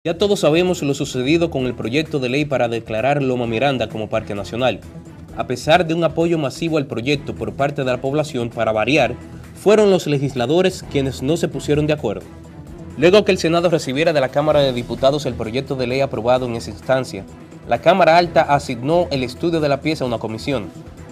Ya todos sabemos lo sucedido con el proyecto de ley para declarar Loma Miranda como Parque Nacional. A pesar de un apoyo masivo al proyecto por parte de la población, para variar, fueron los legisladores quienes no se pusieron de acuerdo. Luego que el Senado recibiera de la Cámara de Diputados el proyecto de ley aprobado en esa instancia, la Cámara Alta asignó el estudio de la pieza a una comisión.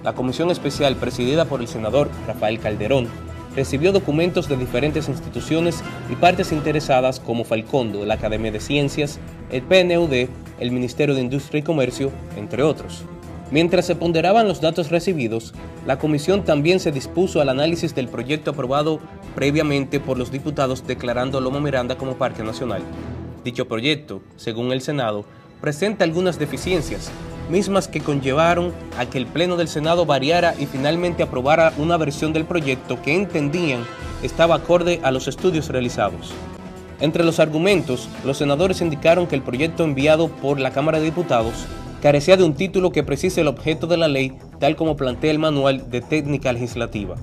La comisión especial, presidida por el senador Rafael Calderón, recibió documentos de diferentes instituciones y partes interesadas como Falcondo, la Academia de Ciencias, el PNUD, el Ministerio de Industria y Comercio, entre otros. Mientras se ponderaban los datos recibidos, la comisión también se dispuso al análisis del proyecto aprobado previamente por los diputados declarando Loma Miranda como Parque Nacional. Dicho proyecto, según el Senado, presenta algunas deficiencias, mismas que conllevaron a que el Pleno del Senado variara y finalmente aprobara una versión del proyecto que entendían estaba acorde a los estudios realizados. Entre los argumentos, los senadores indicaron que el proyecto enviado por la Cámara de Diputados carecía de un título que precise el objeto de la ley, tal como plantea el Manual de Técnica Legislativa.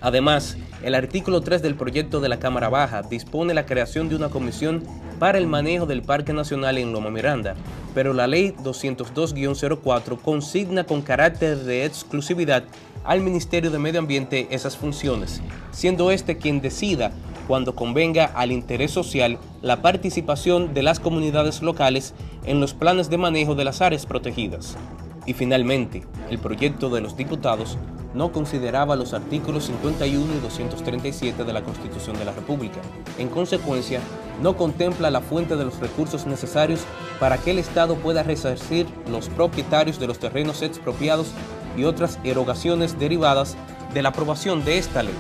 Además, el artículo 3 del proyecto de la Cámara Baja dispone la creación de una comisión para el manejo del Parque Nacional en Loma Miranda, pero la Ley 202-04 consigna con carácter de exclusividad al Ministerio de Medio Ambiente esas funciones, siendo este quien decida, cuando convenga al interés social, la participación de las comunidades locales en los planes de manejo de las áreas protegidas. Y finalmente, el proyecto de los diputados no consideraba los artículos 51 y 237 de la Constitución de la República. En consecuencia, no contempla la fuente de los recursos necesarios para que el Estado pueda resarcir los propietarios de los terrenos expropiados y otras erogaciones derivadas de la aprobación de esta ley.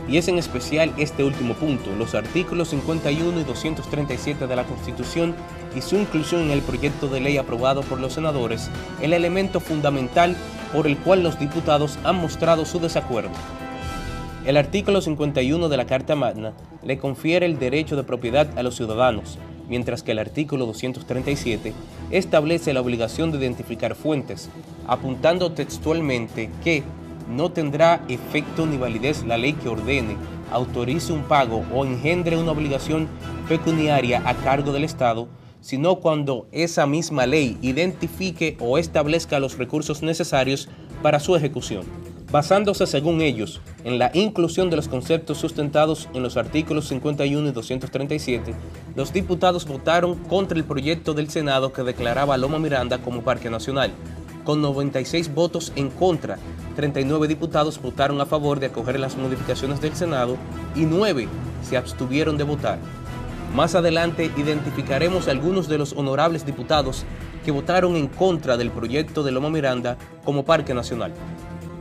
Y es en especial este último punto, los artículos 51 y 237 de la Constitución y su inclusión en el proyecto de ley aprobado por los senadores, el elemento fundamental por el cual los diputados han mostrado su desacuerdo. El artículo 51 de la Carta Magna le confiere el derecho de propiedad a los ciudadanos, mientras que el artículo 237 establece la obligación de identificar fuentes, apuntando textualmente que no tendrá efecto ni validez la ley que ordene, autorice un pago o engendre una obligación pecuniaria a cargo del Estado, sino cuando esa misma ley identifique o establezca los recursos necesarios para su ejecución. Basándose, según ellos, en la inclusión de los conceptos sustentados en los artículos 51 y 237, los diputados votaron contra el proyecto del Senado que declaraba a Loma Miranda como Parque Nacional. Con 96 votos en contra, 39 diputados votaron a favor de acoger las modificaciones del Senado y 9 se abstuvieron de votar. Más adelante identificaremos algunos de los honorables diputados que votaron en contra del proyecto de Loma Miranda como Parque Nacional.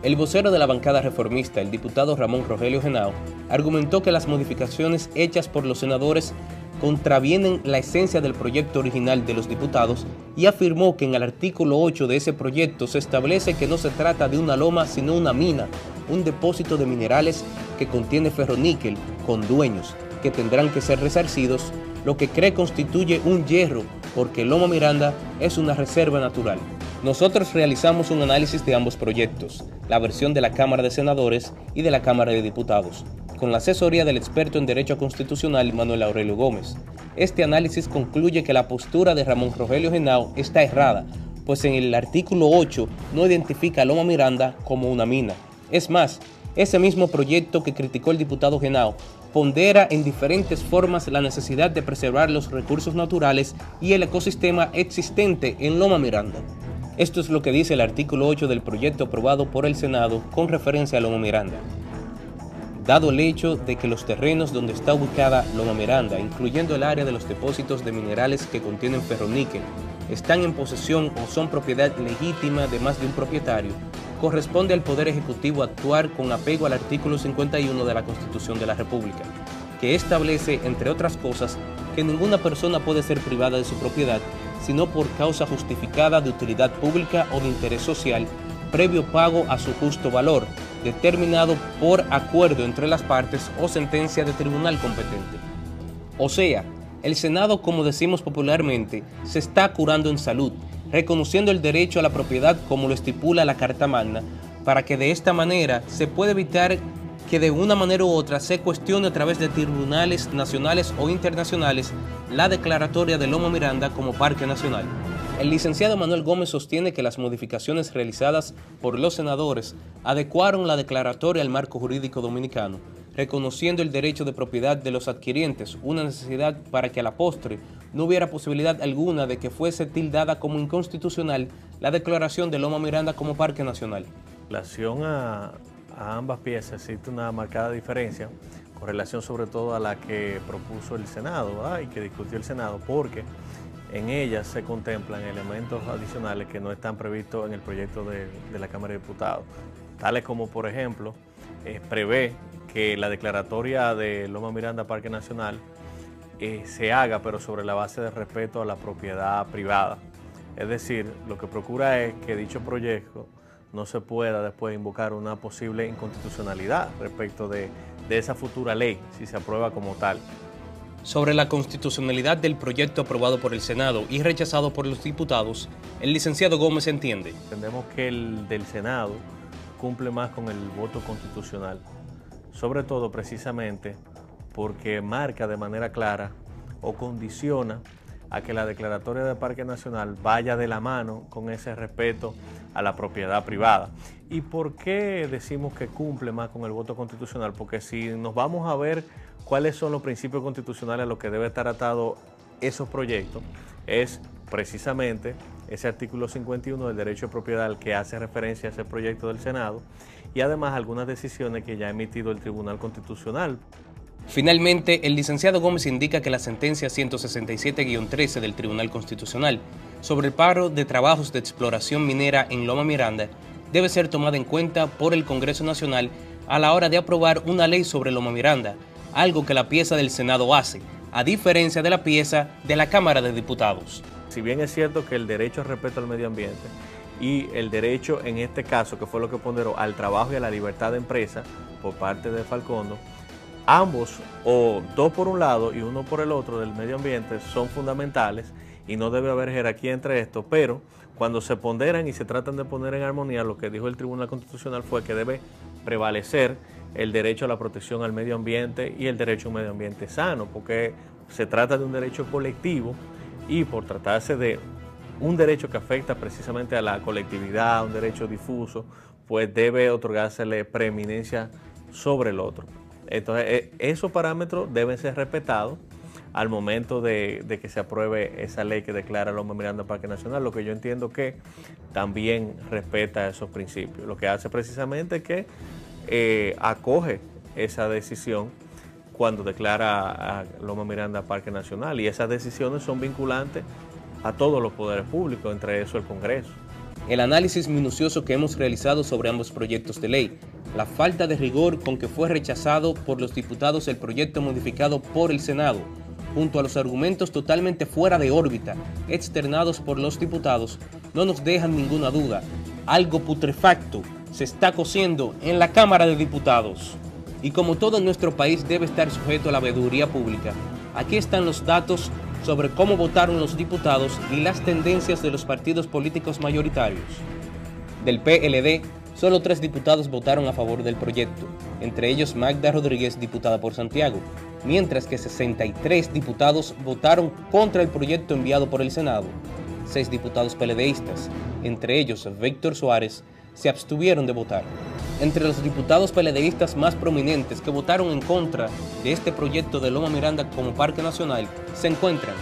El vocero de la bancada reformista, el diputado Ramón Rogelio Henao, argumentó que las modificaciones hechas por los senadores contravienen la esencia del proyecto original de los diputados y afirmó que en el artículo 8 de ese proyecto se establece que no se trata de una loma sino una mina, un depósito de minerales que contiene ferroníquel con dueños que tendrán que ser resarcidos, lo que cree constituye un yerro porque Loma Miranda es una reserva natural. Nosotros realizamos un análisis de ambos proyectos, la versión de la Cámara de Senadores y de la Cámara de Diputados, con la asesoría del experto en Derecho Constitucional Manuel Aurelio Gómez. Este análisis concluye que la postura de Ramón Rogelio Henao está errada, pues en el artículo 8 no identifica a Loma Miranda como una mina. Es más, ese mismo proyecto que criticó el diputado Henao pondera en diferentes formas la necesidad de preservar los recursos naturales y el ecosistema existente en Loma Miranda. Esto es lo que dice el artículo 8 del proyecto aprobado por el Senado con referencia a Loma Miranda. Dado el hecho de que los terrenos donde está ubicada Loma Miranda, incluyendo el área de los depósitos de minerales que contienen ferroníquel, están en posesión o son propiedad legítima de más de un propietario, corresponde al Poder Ejecutivo actuar con apego al artículo 51 de la Constitución de la República, que establece, entre otras cosas, que ninguna persona puede ser privada de su propiedad, sino por causa justificada de utilidad pública o de interés social, previo pago a su justo valor, determinado por acuerdo entre las partes o sentencia de tribunal competente. O sea, el Senado, como decimos popularmente, se está curando en salud, reconociendo el derecho a la propiedad como lo estipula la Carta Magna, para que de esta manera se pueda evitar que de una manera u otra se cuestione a través de tribunales nacionales o internacionales la declaratoria de Loma Miranda como Parque Nacional. El licenciado Manuel Gómez sostiene que las modificaciones realizadas por los senadores adecuaron la declaratoria al marco jurídico dominicano, reconociendo el derecho de propiedad de los adquirientes, una necesidad para que a la postre no hubiera posibilidad alguna de que fuese tildada como inconstitucional la declaración de Loma Miranda como Parque Nacional. En relación a ambas piezas existe una marcada diferencia con relación sobre todo a la que propuso el Senado, ¿verdad? Y que discutió el Senado, porque en ellas se contemplan elementos adicionales que no están previstos en el proyecto de la Cámara de Diputados, tales como, por ejemplo, prevé que la declaratoria de Loma Miranda Parque Nacional se haga, pero sobre la base de respeto a la propiedad privada. Es decir, lo que procura es que dicho proyecto no se pueda después invocar una posible inconstitucionalidad respecto de esa futura ley, si se aprueba como tal. Sobre la constitucionalidad del proyecto aprobado por el Senado y rechazado por los diputados, el licenciado Gómez entiende. Entendemos que el del Senado cumple más con el voto constitucional, sobre todo precisamente porque marca de manera clara o condiciona a que la declaratoria de Parque Nacional vaya de la mano con ese respeto a la propiedad privada. ¿Y por qué decimos que cumple más con el voto constitucional? Porque si nos vamos a ver cuáles son los principios constitucionales a los que debe estar atado esos proyectos, es precisamente ese artículo 51 del derecho de propiedad al que hace referencia a ese proyecto del Senado y además algunas decisiones que ya ha emitido el Tribunal Constitucional. Finalmente, el licenciado Gómez indica que la sentencia 167-13 del Tribunal Constitucional sobre el paro de trabajos de exploración minera en Loma Miranda debe ser tomada en cuenta por el Congreso Nacional a la hora de aprobar una ley sobre Loma Miranda, algo que la pieza del Senado hace, a diferencia de la pieza de la Cámara de Diputados. Si bien es cierto que el derecho al respeto al medio ambiente y el derecho, en este caso, que fue lo que ponderó, al trabajo y a la libertad de empresa por parte de Falcondo, ambos, o dos por un lado y uno por el otro del medio ambiente, son fundamentales y no debe haber jerarquía entre estos, pero cuando se ponderan y se tratan de poner en armonía, lo que dijo el Tribunal Constitucional fue que debe prevalecer el derecho a la protección al medio ambiente y el derecho a un medio ambiente sano, porque se trata de un derecho colectivo y por tratarse de un derecho que afecta precisamente a la colectividad, un derecho difuso, pues debe otorgársele preeminencia sobre el otro. Entonces, esos parámetros deben ser respetados al momento de que se apruebe esa ley que declara Loma Miranda Parque Nacional, lo que yo entiendo que también respeta esos principios. Lo que hace precisamente es que acoge esa decisión cuando declara a Loma Miranda Parque Nacional, y esas decisiones son vinculantes a todos los poderes públicos, entre eso el Congreso. El análisis minucioso que hemos realizado sobre ambos proyectos de ley, la falta de rigor con que fue rechazado por los diputados el proyecto modificado por el Senado, junto a los argumentos totalmente fuera de órbita externados por los diputados, no nos dejan ninguna duda. Algo putrefacto se está cociendo en la Cámara de Diputados. Y como todo en nuestro país debe estar sujeto a la veeduría pública, aquí están los datos sobre cómo votaron los diputados y las tendencias de los partidos políticos mayoritarios. Del PLD, solo 3 diputados votaron a favor del proyecto, entre ellos Magda Rodríguez, diputada por Santiago, mientras que 63 diputados votaron contra el proyecto enviado por el Senado. 6 diputados PLDistas, entre ellos Víctor Suárez, se abstuvieron de votar. Entre los diputados PLDistas más prominentes que votaron en contra de este proyecto de Loma Miranda como Parque Nacional se encuentran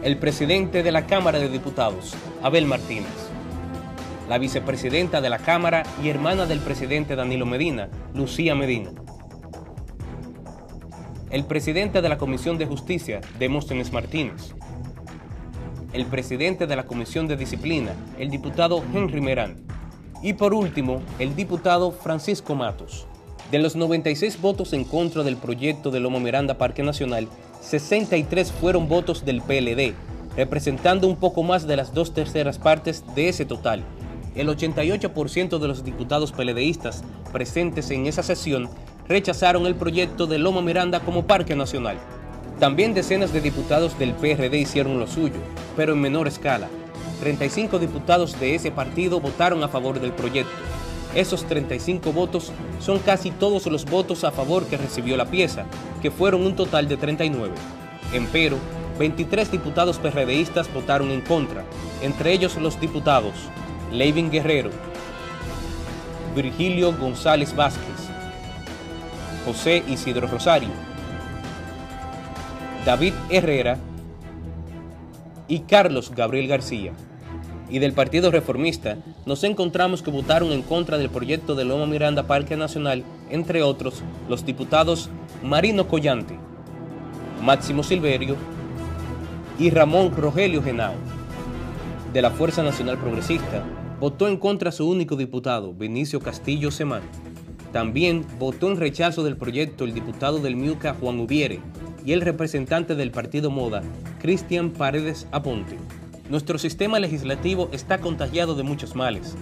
el presidente de la Cámara de Diputados, Abel Martínez, la vicepresidenta de la Cámara y hermana del presidente Danilo Medina, Lucía Medina, el presidente de la Comisión de Justicia, Demóstenes Martínez, el presidente de la Comisión de Disciplina, el diputado Henry Merán, y por último, el diputado Francisco Matos. De los 96 votos en contra del proyecto de Loma Miranda Parque Nacional, 63 fueron votos del PLD, representando un poco más de las 2/3 partes de ese total. El 88% de los diputados PLDistas presentes en esa sesión rechazaron el proyecto de Loma Miranda como Parque Nacional. También decenas de diputados del PRD hicieron lo suyo, pero en menor escala. 35 diputados de ese partido votaron a favor del proyecto. Esos 35 votos son casi todos los votos a favor que recibió la pieza, que fueron un total de 39. Empero, 23 diputados PRDistas votaron en contra, entre ellos los diputados Levin Guerrero, Virgilio González Vázquez, José Isidro Rosario, David Herrera y Carlos Gabriel García. Y del Partido Reformista nos encontramos que votaron en contra del proyecto de Loma Miranda Parque Nacional, entre otros los diputados Marino Collante, Máximo Silverio y Ramón Rogelio Genao. De la Fuerza Nacional Progresista votó en contra su único diputado, Benicio Castillo Semán. También votó en rechazo del proyecto el diputado del MIUCA Juan Ubiere y el representante del Partido Moda, Cristian Paredes Aponte. Nuestro sistema legislativo está contagiado de muchos males,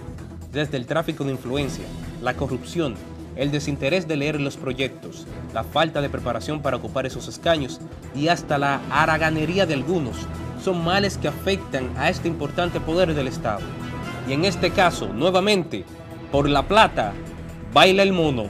desde el tráfico de influencia, la corrupción, el desinterés de leer los proyectos, la falta de preparación para ocupar esos escaños y hasta la haraganería de algunos, son males que afectan a este importante poder del Estado. Y en este caso, nuevamente, por la plata, baila el mono.